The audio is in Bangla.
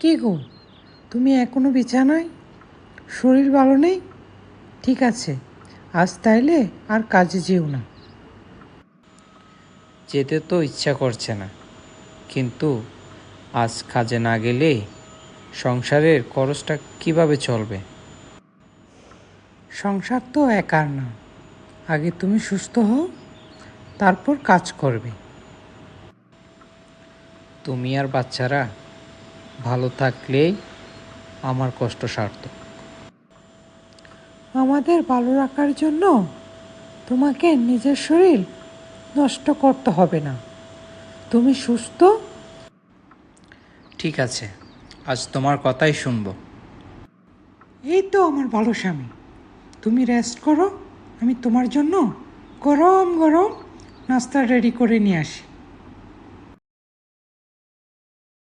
কি গো, তুমি এখনো বিছানায়? শরীর ভালো নেই? ঠিক আছে, আজ তাইলে আর কাজে যেও না। যেতে তো ইচ্ছা করছে না, কিন্তু আজ কাজে না গেলে সংসারের খরচটা কিভাবে চলবে? সংসার তো একার না। আগে তুমি সুস্থ হও, তারপর কাজ করবে। তুমি আর বাচ্চারা ভালো থাকলেই আমার কষ্ট সার্থক। আমাদের ভালো রাখার জন্য তোমাকে নিজের শরীর নষ্ট করতে হবে না। তুমি সুস্থ। ঠিক আছে, আজ তোমার কথাই শুনবো। এই তো আমার ভালো স্বামী। তুমি রেস্ট করো, আমি তোমার জন্য গরম গরম নাস্তা রেডি করে নিয়ে আসি।